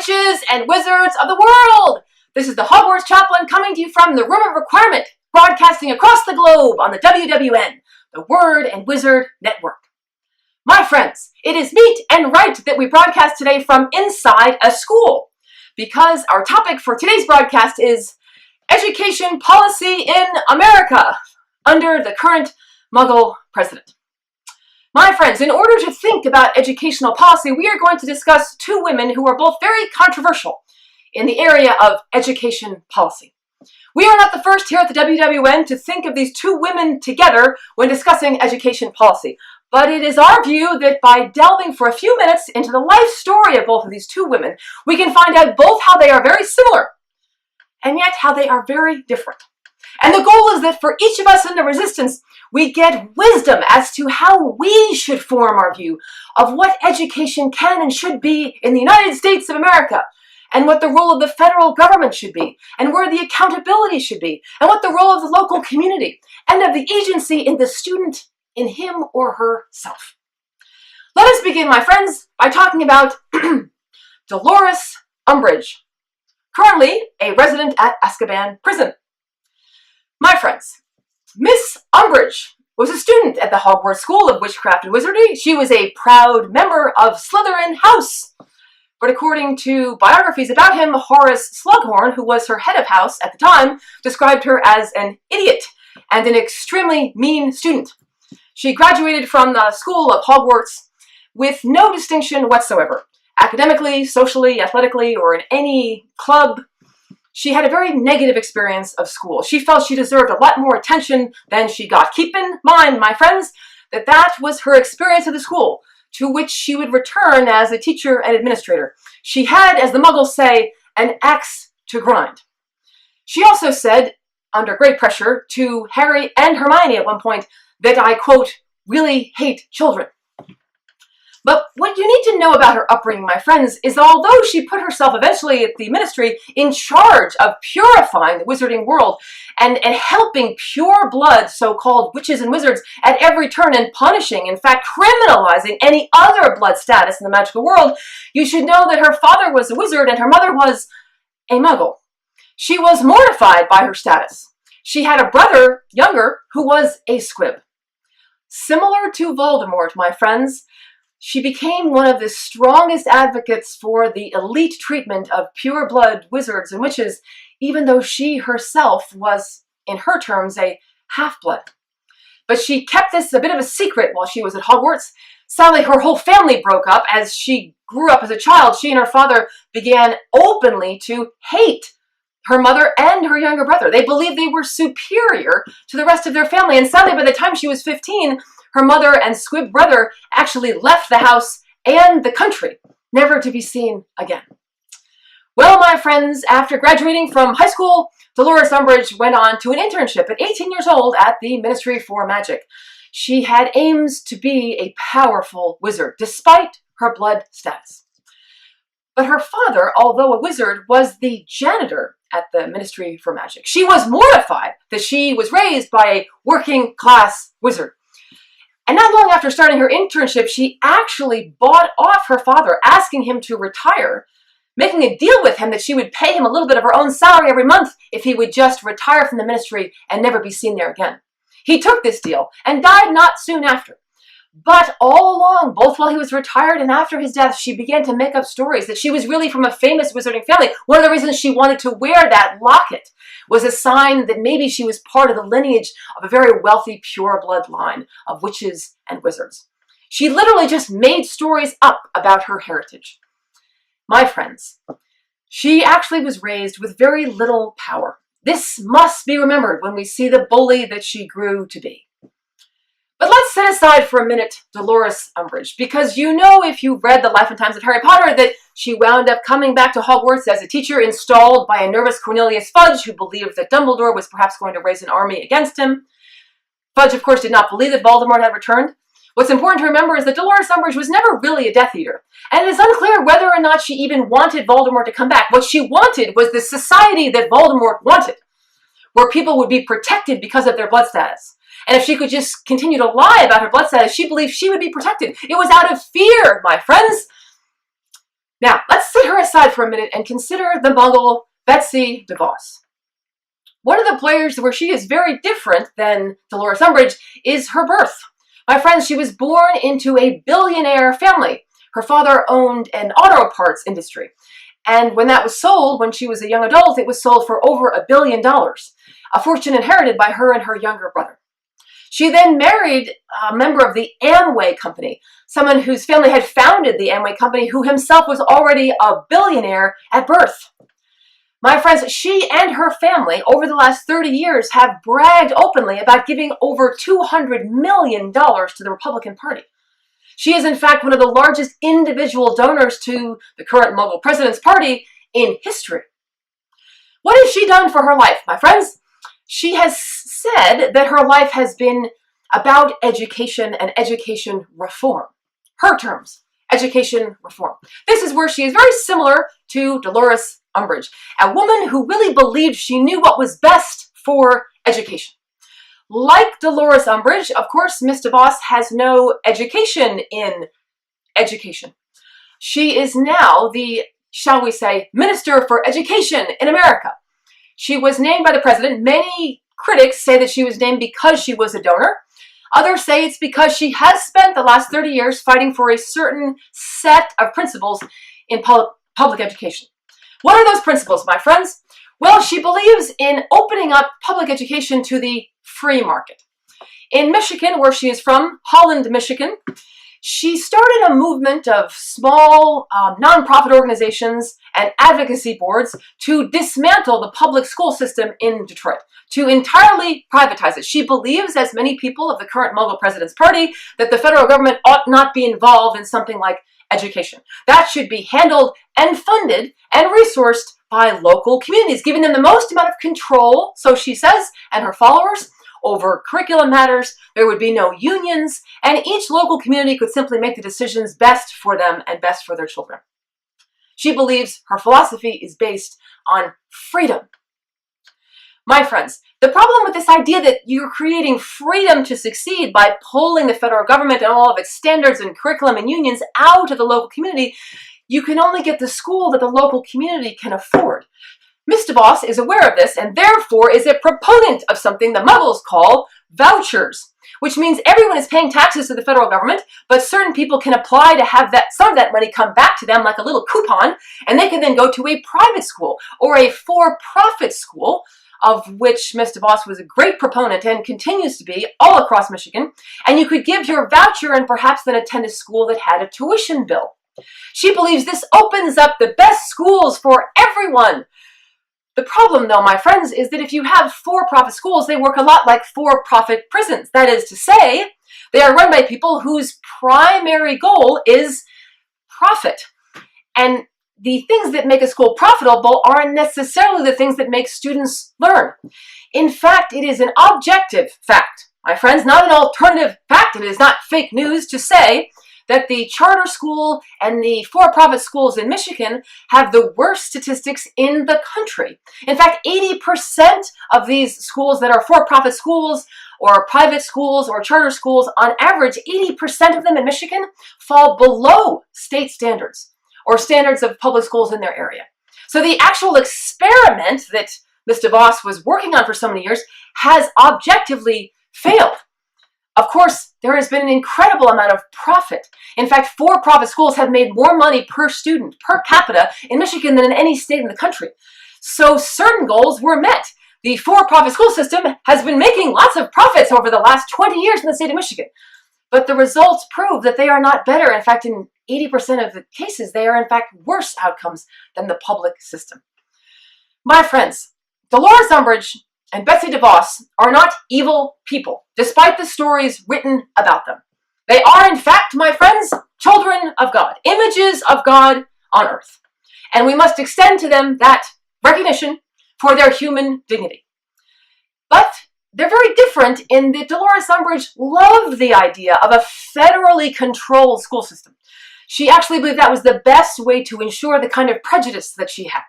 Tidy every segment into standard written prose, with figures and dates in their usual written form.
witches and wizards of the world! This is the Hogwarts Chaplain coming to you from the Room of Requirement, broadcasting across the globe on the WWN, the Word and Wizard Network. My friends, it is meet and right that we broadcast today from inside a school, because our topic for today's broadcast is education policy in America under the current Muggle president. My friends, in order to think about educational policy, we are going to discuss two women who are both very controversial in the area of education policy. We are not the first here at the WWN to think of these two women together when discussing education policy, but it is our view that by delving for a few minutes into the life story of both of these two women, we can find out both how they are very similar and yet how they are very different. And the goal is that for each of us in the resistance, we get wisdom as to how we should form our view of what education can and should be in the United States of America, and what the role of the federal government should be, and where the accountability should be, and what the role of the local community, and of the agency in the student, in him or herself. Let us begin, my friends, by talking about Delores Umbridge, currently a resident at Azkaban Prison. My friends, Miss Umbridge was a student at the Hogwarts School of Witchcraft and Wizardry. She was a proud member of Slytherin House. But according to biographies about him, Horace Slughorn, who was her head of house at the time, described her as an idiot and an extremely mean student. She graduated from the School of Hogwarts with no distinction whatsoever, academically, socially, athletically, or in any club. She had a very negative experience of school. She felt she deserved a lot more attention than she got. Keep in mind, my friends, that that was her experience of the school, to which she would return as a teacher and administrator. She had, as the Muggles say, an axe to grind. She also said, under great pressure, to Harry and Hermione at one point, that I, quote, really hate children. But what you need to know about her upbringing, my friends, is that although she put herself eventually at the ministry in charge of purifying the wizarding world and helping pure blood so-called witches and wizards at every turn and punishing, in fact, criminalizing any other blood status in the magical world, you should know that her father was a wizard and her mother was a Muggle. She was mortified by her status. She had a brother, younger, who was a squib. Similar to Voldemort, my friends, she became one of the strongest advocates for the elite treatment of pure blood wizards and witches, even though she herself was, in her terms, a half-blood. But she kept this a bit of a secret while she was at Hogwarts. Sadly, her whole family broke up. As she grew up as a child, she and her father began openly to hate her mother and her younger brother. They believed they were superior to the rest of their family. And sadly, by the time she was 15, her mother and squib brother actually left the house and the country, never to be seen again. Well, my friends, after graduating from high school, Delores Umbridge went on to an internship at 18 years old at the Ministry for Magic. She had aims to be a powerful wizard, despite her blood status. But her father, although a wizard, was the janitor at the Ministry for Magic. She was mortified that she was raised by a working-class wizard. And not long after starting her internship, she actually bought off her father, asking him to retire, making a deal with him that she would pay him a little bit of her own salary every month if he would just retire from the ministry and never be seen there again. He took this deal and died not soon after. But all along, both while he was retired and after his death, she began to make up stories that she was really from a famous wizarding family. One of the reasons she wanted to wear that locket was a sign that maybe she was part of the lineage of a very wealthy, pure blood line of witches and wizards. She literally just made stories up about her heritage. My friends, she actually was raised with very little power. This must be remembered when we see the bully that she grew to be. But let's set aside for a minute Delores Umbridge, because you know, if you read The Life and Times of Harry Potter, that she wound up coming back to Hogwarts as a teacher installed by a nervous Cornelius Fudge, who believed that Dumbledore was perhaps going to raise an army against him. Fudge, of course, did not believe that Voldemort had returned. What's important to remember is that Delores Umbridge was never really a Death Eater, and it is unclear whether or not she even wanted Voldemort to come back. What she wanted was the society that Voldemort wanted, where people would be protected because of their blood status. And if she could just continue to lie about her blood status, she believed she would be protected. It was out of fear, my friends. Now, let's set her aside for a minute and consider the Muggle Betsy DeVos. One of the players where she is very different than Delores Umbridge is her birth. My friends, she was born into a billionaire family. Her father owned an auto parts industry. And when that was sold, when she was a young adult, it was sold for over $1 billion, a fortune inherited by her and her younger brother. She then married a member of the Amway company, someone whose family had founded the Amway company, who himself was already a billionaire at birth. My friends, she and her family over the last 30 years have bragged openly about giving over $200 million to the Republican Party. She is in fact one of the largest individual donors to the current Muggle president's party in history. What has she done for her life, my friends? She has said that her life has been about education and education reform. Her terms, education reform. This is where she is very similar to Delores Umbridge, a woman who really believed she knew what was best for education. Like Delores Umbridge, of course, Miss DeVos has no education in education. She is now the, shall we say, Minister for Education in America. She was named by the president. Many critics say that she was named because she was a donor. Others say it's because she has spent the last 30 years fighting for a certain set of principles in public education. What are those principles, my friends? Well, she believes in opening up public education to the free market. In Michigan, where she is from, Holland, Michigan, she started a movement of small nonprofit organizations and advocacy boards to dismantle the public school system in Detroit, to entirely privatize it. She believes, as many people of the current Muggle president's party, that the federal government ought not be involved in something like education. That should be handled and funded and resourced by local communities, giving them the most amount of control, so she says, and her followers, over curriculum matters. There would be no unions, and each local community could simply make the decisions best for them and best for their children. She believes her philosophy is based on freedom. My friends, the problem with this idea that you're creating freedom to succeed by pulling the federal government and all of its standards and curriculum and unions out of the local community, you can only get the school that the local community can afford. Miss DeVos is aware of this and therefore is a proponent of something the Muggles call vouchers, which means everyone is paying taxes to the federal government, but certain people can apply to have some of that money come back to them like a little coupon, and they can then go to a private school or a for-profit school, of which Miss DeVos was a great proponent and continues to be all across Michigan, and you could give your voucher and perhaps then attend a school that had a tuition bill. She believes this opens up the best schools for everyone. The problem, though, my friends, is that if you have for-profit schools, they work a lot like for-profit prisons. That is to say, they are run by people whose primary goal is profit. And the things that make a school profitable aren't necessarily the things that make students learn. In fact, it is an objective fact, my friends, not an alternative fact. It is not fake news to say that the charter school and the for-profit schools in Michigan have the worst statistics in the country. In fact, 80% of these schools that are for-profit schools or private schools or charter schools, on average, 80% of them in Michigan fall below state standards or standards of public schools in their area. So the actual experiment that Ms. DeVos was working on for so many years has objectively failed. Of course, there has been an incredible amount of profit. In fact, for-profit schools have made more money per student, per capita, in Michigan than in any state in the country. So certain goals were met. The for-profit school system has been making lots of profits over the last 20 years in the state of Michigan. But the results prove that they are not better. In fact, in 80% of the cases, they are in fact worse outcomes than the public system. My friends, Delores Umbridge and Betsy DeVos are not evil people, despite the stories written about them. They are, in fact, my friends, children of God, images of God on earth. And we must extend to them that recognition for their human dignity. But they're very different in that Delores Umbridge loved the idea of a federally controlled school system. She actually believed that was the best way to ensure the kind of prejudice that she had.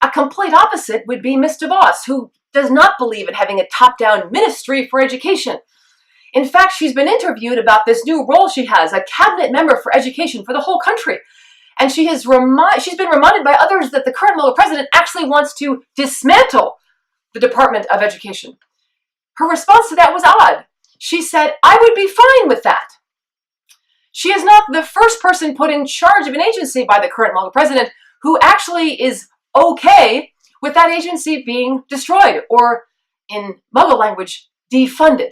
A complete opposite would be Miss DeVos, who does not believe in having a top-down ministry for education. In fact, she's been interviewed about this new role she has, a cabinet member for education for the whole country. And she's been reminded by others that the current local president actually wants to dismantle the Department of Education. Her response to that was odd. She said, I would be fine with that. She is not the first person put in charge of an agency by the current local president who actually is okay with that agency being destroyed, or in Muggle language, defunded.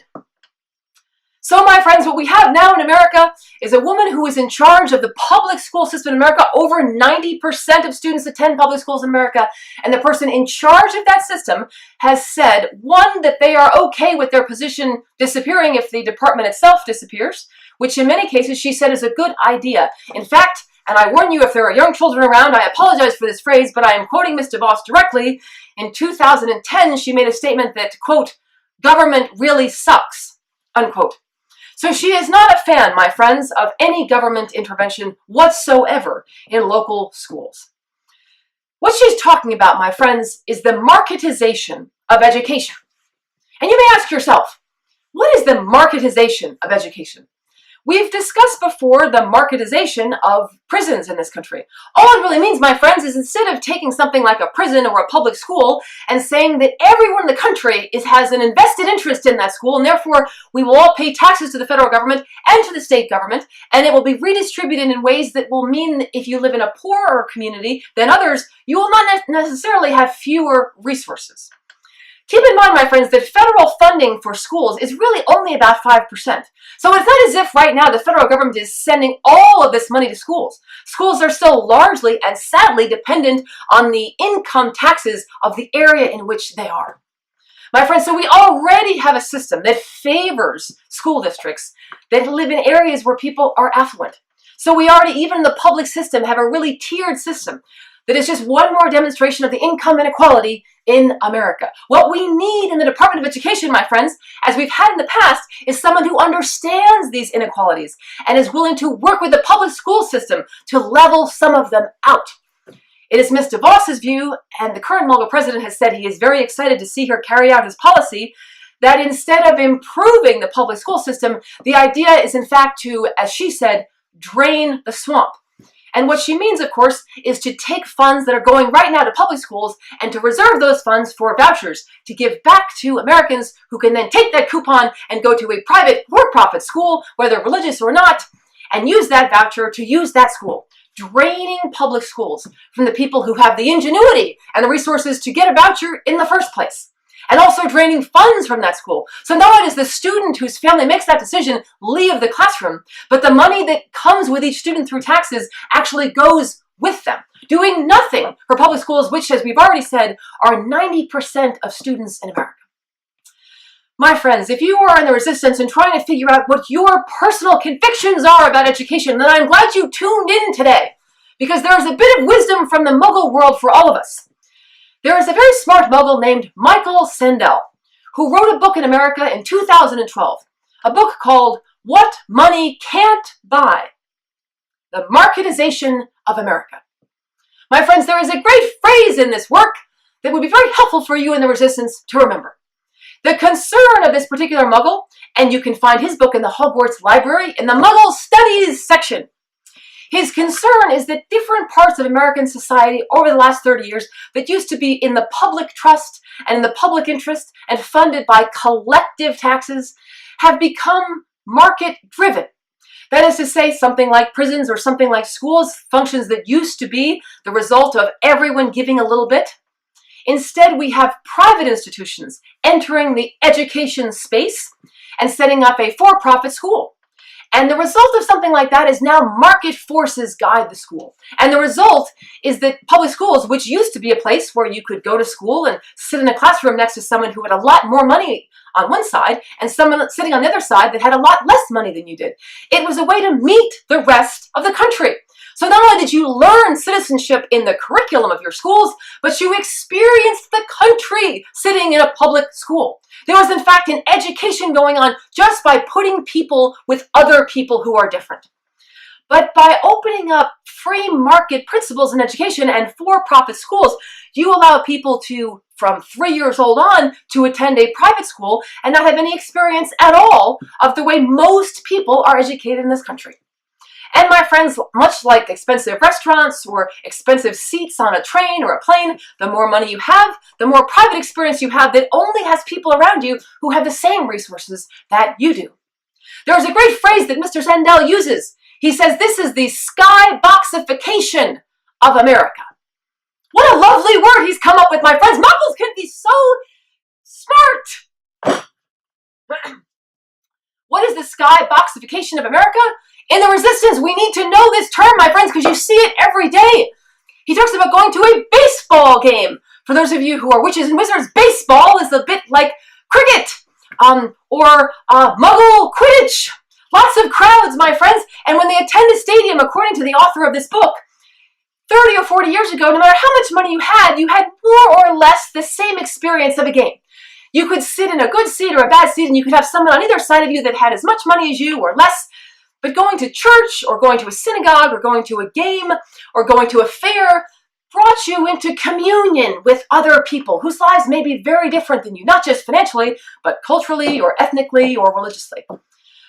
So, my friends, what we have now in America is a woman who is in charge of the public school system in America. Over 90% of students attend public schools in America, and the person in charge of that system has said, one, that they are okay with their position disappearing if the department itself disappears, which in many cases she said is a good idea. In fact, and I warn you, if there are young children around, I apologize for this phrase, but I am quoting Ms. DeVos directly. In 2010, she made a statement that, quote, government really sucks, unquote. So she is not a fan, my friends, of any government intervention whatsoever in local schools. What she's talking about, my friends, is the marketization of education. And you may ask yourself, what is the marketization of education? We've discussed before the marketization of prisons in this country. All it really means, my friends, is instead of taking something like a prison or a public school and saying that everyone in the country has an invested interest in that school, and therefore we will all pay taxes to the federal government and to the state government, and it will be redistributed in ways that will mean that if you live in a poorer community than others, you will not necessarily have fewer resources. Keep in mind, my friends, that federal funding for schools is really only about 5%. So it's not as if right now the federal government is sending all of this money to schools. Schools are still largely and sadly dependent on the income taxes of the area in which they are. My friends, so we already have a system that favors school districts that live in areas where people are affluent. So we already, even in the public system, have a really tiered system that is just one more demonstration of the income inequality in America. What we need in the Department of Education, my friends, as we've had in the past, is someone who understands these inequalities and is willing to work with the public school system to level some of them out. It is Ms. DeVos' view, and the current local president has said he is very excited to see her carry out his policy, that instead of improving the public school system, the idea is in fact to, as she said, drain the swamp. And what she means, of course, is to take funds that are going right now to public schools and to reserve those funds for vouchers to give back to Americans who can then take that coupon and go to a private for-profit school, whether religious or not, and use that voucher to use that school. Draining public schools from the people who have the ingenuity and the resources to get a voucher in the first place. And also draining funds from that school. So not only does the student whose family makes that decision leave the classroom, but the money that comes with each student through taxes actually goes with them, doing nothing for public schools, which, as we've already said, are 90% of students in America. My friends, if you are in the resistance and trying to figure out what your personal convictions are about education, then I'm glad you tuned in today, because there is a bit of wisdom from the Muggle world for all of us. There is a very smart Muggle named Michael Sandel, who wrote a book in America in 2012, a book called What Money Can't Buy, The Marketization of America. My friends, there is a great phrase in this work that would be very helpful for you in the resistance to remember. The concern of this particular Muggle, and you can find his book in the Hogwarts Library in the Muggle Studies section. His concern is that different parts of American society over the last 30 years that used to be in the public trust and in the public interest and funded by collective taxes have become market-driven. That is to say, something like prisons or something like schools, functions that used to be the result of everyone giving a little bit. Instead, we have private institutions entering the education space and setting up a for-profit school. And the result of something like that is now market forces guide the school. And the result is that public schools, which used to be a place where you could go to school and sit in a classroom next to someone who had a lot more money on one side and someone sitting on the other side that had a lot less money than you did, it was a way to meet the rest of the country. So not only did you learn citizenship in the curriculum of your schools, but you experienced the country sitting in a public school. There was, in fact, an education going on just by putting people with other people who are different. But by opening up free market principles in education and for-profit schools, you allow people to, from 3 years old on, to attend a private school and not have any experience at all of the way most people are educated in this country. And my friends, much like expensive restaurants or expensive seats on a train or a plane, the more money you have, the more private experience you have that only has people around you who have the same resources that you do. There's a great phrase that Mr. Sandel uses. He says, this is the skyboxification of America. What a lovely word he's come up with, my friends. Muggles can be so smart. What is the skyboxification of America? In the Resistance, we need to know this term, my friends, because you see it every day. He talks about going to a baseball game. For those of you who are witches and wizards, baseball is a bit like cricket or Muggle Quidditch. Lots of crowds, my friends. And when they attend a stadium, according to the author of this book, 30 or 40 years ago, no matter how much money you had more or less the same experience of a game. You could sit in a good seat or a bad seat, and you could have someone on either side of you that had as much money as you or less. But going to church or going to a synagogue or going to a game or going to a fair brought you into communion with other people whose lives may be very different than you, not just financially, but culturally or ethnically or religiously.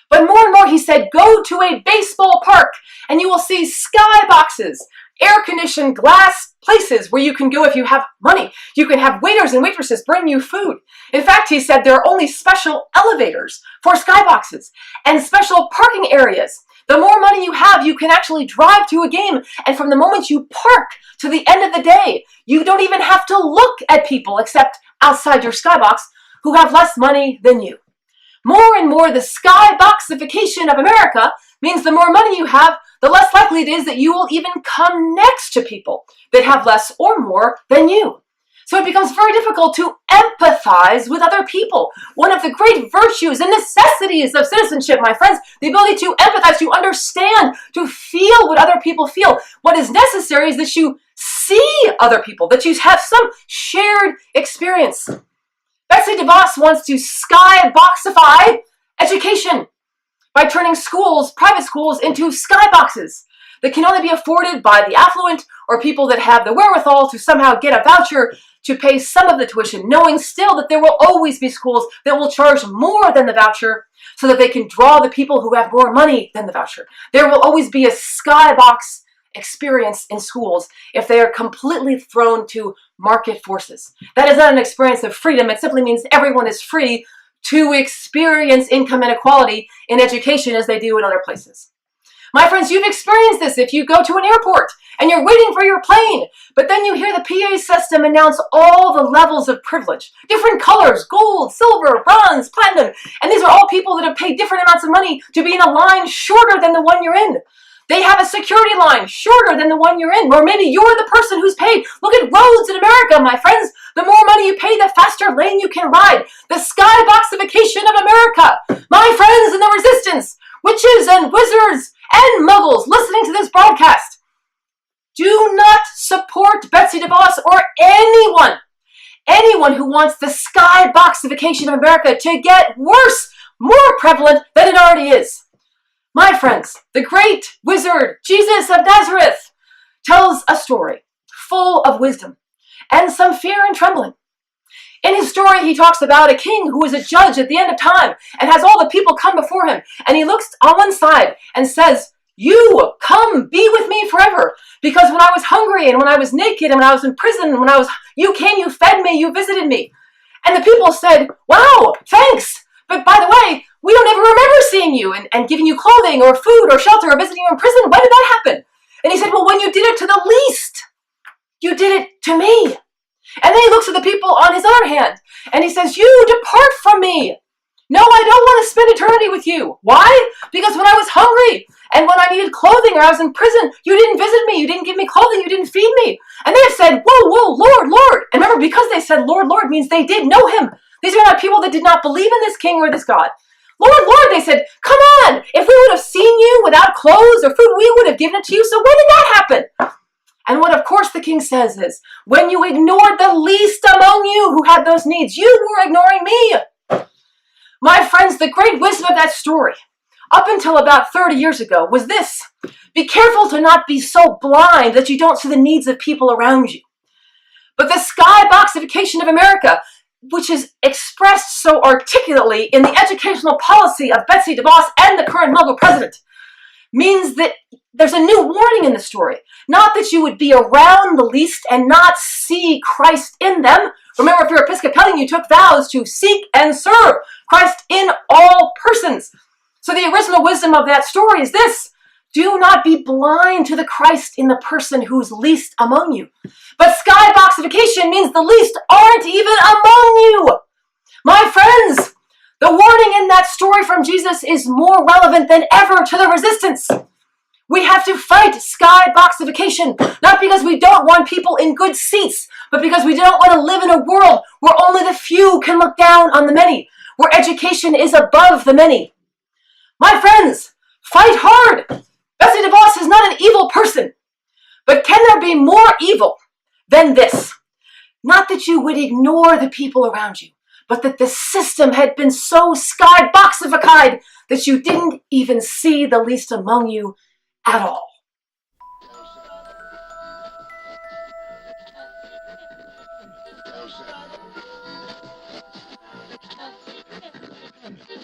But more and more, he said, go to a baseball park and you will see skyboxes, air-conditioned glass places where you can go if you have money. You can have waiters and waitresses bring you food. In fact, he said there are only special elevators for skyboxes and special parking areas. The more money you have, you can actually drive to a game. And from the moment you park to the end of the day, you don't even have to look at people except outside your skybox who have less money than you. More and more, the skyboxification of America means the more money you have, the less likely it is that you will even come next to people that have less or more than you. So it becomes very difficult to empathize with other people. One of the great virtues and necessities of citizenship, my friends, the ability to empathize, to understand, to feel what other people feel. What is necessary is that you see other people, that you have some shared experience. Betsy DeVos wants to skyboxify education by turning schools, private schools, into skyboxes that can only be afforded by the affluent or people that have the wherewithal to somehow get a voucher to pay some of the tuition, knowing still that there will always be schools that will charge more than the voucher so that they can draw the people who have more money than the voucher. There will always be a skybox experience in schools if they are completely thrown to market forces. That is not an experience of freedom. It simply means everyone is free to experience income inequality in education as they do in other places. My friends, you've experienced this if you go to an airport and you're waiting for your plane, but then you hear the PA system announce all the levels of privilege, different colors, gold, silver, bronze, platinum, and these are all people that have paid different amounts of money to be in a line shorter than the one you're in. They have a security line shorter than the one you're in, or maybe you're the person who's paid. Look at roads in America, my friends. The more money you pay, the faster lane you can ride. The skyboxification of America. My friends in the Resistance, witches and wizards and muggles listening to this broadcast, do not support Betsy DeVos or anyone who wants the skyboxification of America to get worse, more prevalent than it already is. My friends, the great wizard Jesus of Nazareth tells a story full of wisdom and some fear and trembling. In his story, he talks about a king who is a judge at the end of time and has all the people come before him. And he looks on one side and says, you come be with me forever. Because when I was hungry and when I was naked and when I was in prison, you came, you fed me, you visited me. And the people said, wow, thanks. But by the way, we don't ever remember seeing you and giving you clothing or food or shelter or visiting you in prison. When did that happen? And he said, well, when you did it to the least, you did it to me. And then he looks at the people on his other hand and he says, you depart from me. No, I don't want to spend eternity with you. Why? Because when I was hungry and when I needed clothing or I was in prison, you didn't visit me. You didn't give me clothing. You didn't feed me. And they have said, whoa, Lord, Lord. And remember, because they said Lord, Lord means they did know him. These are not people that did not believe in this king or this God. Lord, Lord, they said, come on. If we would have seen you without clothes or food, we would have given it to you. So when did that happen? And what, of course, the king says is, when you ignored the least among you who had those needs, you were ignoring me. My friends, the great wisdom of that story, up until about 30 years ago, was this. Be careful to not be so blind that you don't see the needs of people around you. But the skyboxification of America, which is expressed so articulately in the educational policy of Betsy DeVos and the current Muggle president, means that there's a new warning in the story. Not that you would be around the least and not see Christ in them. Remember, if you're Episcopalian, you took vows to seek and serve Christ in all persons. So the original wisdom of that story is this: do not be blind to the Christ in the person who's least among you. But skyboxification means the least aren't even among you. My friends, the warning in that story from Jesus is more relevant than ever to the resistance. We have to fight skyboxification, not because we don't want people in good seats, but because we don't want to live in a world where only the few can look down on the many, where education is above the many. My friends, fight hard. Betsy DeVos is not an evil person, but can there be more evil than this? Not that you would ignore the people around you, but that the system had been so skyboxified that you didn't even see the least among you at all.